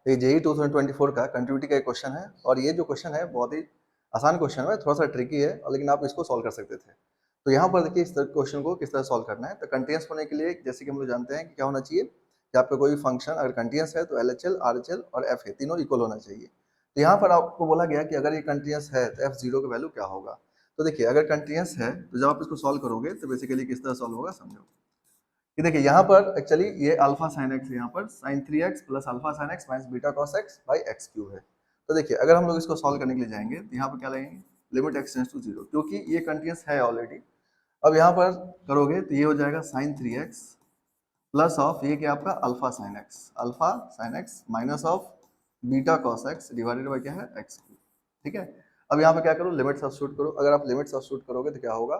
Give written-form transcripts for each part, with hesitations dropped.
ये JEE 2024 का continuity का एक क्वेश्चन है और ये जो क्वेश्चन है बहुत ही आसान क्वेश्चन है, थोड़ा सा ट्रिकी है और लेकिन आप इसको सॉल्व कर सकते थे। तो यहाँ पर देखिए इस क्वेश्चन को किस तरह सॉल्व करना है। तो कंटीन्यूअस होने के लिए जैसे कि हम लोग जानते हैं कि क्या होना चाहिए कि आपका कोई फंक्शन अगर कंटीन्यूअस है तो LHL, RHL और FA तीनों इक्वल होना चाहिए। तो यहाँ पर आपको बोला गया कि अगर ये कंटीन्यूअस है तो F0 का वैल्यू क्या होगा। तो देखिए अगर कंटीन्यूअस है तो जब आप इसको सॉल्व करोगे तो बेसिकली किस तरह सॉल्व होगा समझो। कि देखिए यहाँ पर एक्चुअली ये अल्फा साइन एक्स है, यहाँ पर sine 3x plus alpha sine x minus beta cos x by x cube है। तो देखिए अगर हम लोग इसको सॉल्व करने के लिए जाएंगे तो यहाँ पर क्या लगेंगे लिमिट एक्स टेंड्स टू 0 क्योंकि ये कंटीन्यूअस है ऑलरेडी। अब यहाँ पर करोगे तो ये हो जाएगा साइन 3x प्लस ऑफ ये क्या आपका alpha sine x minus of beta cos x divided by क्या है एक्स क्यूब। ठीक है, अब यहाँ पे क्या करो लिमिट सब्स्टिट्यूट करो। अगर आप लिमिट सब्स्टिट्यूट करोगे तो क्या होगा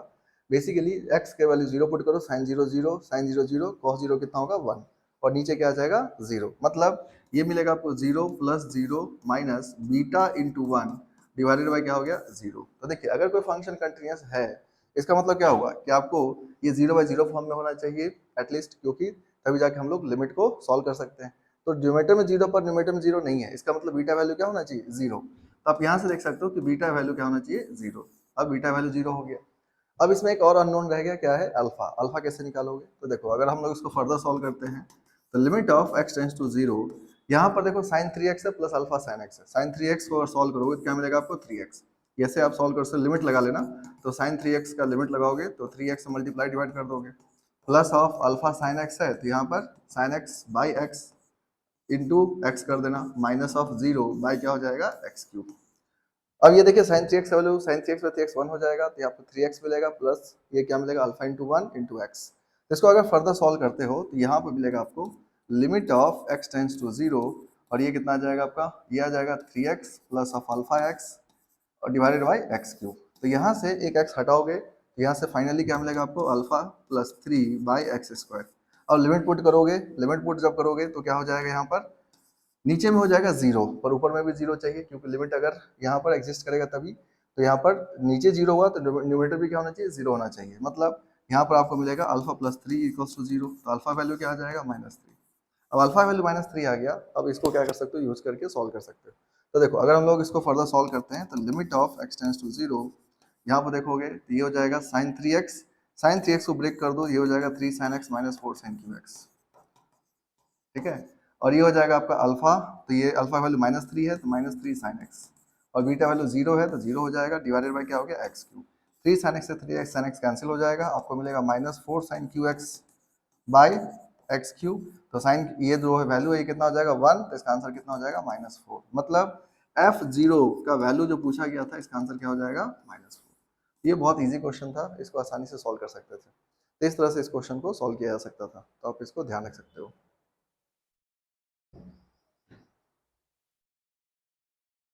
बेसिकली x के वैल्यू 0 पुट करो, साइन 0 0 साइन 0 0 कॉस 0 कितना होगा 1 और नीचे क्या आ जाएगा 0। मतलब ये मिलेगा आपको 0 plus 0 minus beta into 1 divided by क्या हो गया 0। तो देखिए अगर कोई फंक्शन कंटिन्यूअस है इसका मतलब क्या होगा कि आपको ये 0/0 फॉर्म में होना चाहिए एटलीस्ट, क्योंकि तभी जाके हम लोग लिमिट को सॉल्व कर सकते हैं। तो न्यूमेरेटर में 0 पर न्यूमेरेटर में 0 नहीं है, इसका मतलब बीटा वैल्यू क्या होना चाहिए 0। तो आप यहाँ से देख सकते हो कि बीटा वैल्यू क्या होना चाहिए 0। अब बीटा वैल्यू 0 हो गया। अब इसमें एक और अननोन रह गया, क्या है अल्फा। अल्फा कैसे निकालोगे तो देखो अगर हम लोग इसको फर्दर सॉल्व करते हैं तो limit of x tends to 0, यहाँ पर देखो साइन 3x है प्लस अल्फा साइन x है। साइन 3x को अगर सॉल्व करोगे तो क्या मिलेगा आपको 3x। जैसे आप सॉल्व कर सकते लिमिट लगा लेना, तो साइन 3x का लिमिट लगाओगे तो 3x से मल्टीप्लाई डिवाइड कर दोगे plus of alpha sine x है तो यहाँ पर sine x by x into x कर देना माइनस ऑफ 0 बाई क्या हो जाएगा एक्स क्यूब। अब ये देखिए sign 3x value sign 3x में 3x 1 हो जाएगा तो यहाँ पर 3x मिलेगा प्लस ये क्या मिलेगा अल्फा इंटू 1 इंटू एक्स। इसको अगर फर्दर सॉल्व करते हो तो यहाँ पर मिलेगा आपको limit of x tends to 0 और ये कितना आ जाएगा आपका ये आ जाएगा 3x plus of alpha x और डिवाइडेड बाई एक्स क्यूब। तो यहाँ से एक x हटाओगे तो यहाँ से फाइनली क्या मिलेगा आपको alpha plus 3 by x square. और लिमिट पुट करोगे, लिमिट पुट जब करोगे तो क्या हो जाएगा यहाँ पर नीचे में हो जाएगा 0 पर ऊपर में भी 0 चाहिए क्योंकि लिमिट अगर यहाँ पर एग्जिस्ट करेगा तभी। तो यहाँ पर नीचे 0 हुआ तो न्यूमरेटर भी क्या होना चाहिए 0 होना चाहिए। मतलब यहाँ पर आपको मिलेगा अल्फा प्लस 3 इक्वल्स टू 0। तो अल्फा वैल्यू क्या आ जाएगा -3। अब अल्फा वैल्यू -3 आ गया, अब इसको क्या कर सकते हो यूज करके सॉल्व कर सकते हो। तो देखो अगर हम लोग इसको फर्दर सॉल्व करते हैं तो limit of x tends to 0, यहाँ पर देखोगे तो ये हो जाएगा साइन 3x को ब्रेक कर दो, ये हो जाएगा 3 sin x minus 4 sin qx। ठीक है, और ये हो जाएगा आपका अल्फा, तो ये अल्फा वैल्यू -3 है तो -3 sin x और बीटा वैल्यू 0 है तो 0 हो जाएगा डिवाइडेड बाय क्या हो गया x क्यूब। 3 sin x से 3x sin x कैंसिल हो जाएगा, आपको मिलेगा -4 sin qx by x cube. तो साइन ये जो है वैल्यू है ये कितना हो जाएगा 1, तो इसका आंसर कितना हो जाएगा -4। मतलब f0 का वैल्यू जो पूछा गया था इसका आंसर क्या हो जाएगा -4। ये बहुत इजी क्वेश्चन था, इसको आसानी से सॉल्व कर सकते थे। तो इस तरह से इस क्वेश्चन को सॉल्व किया जा सकता था, तो आप इसको ध्यान रख सकते हो।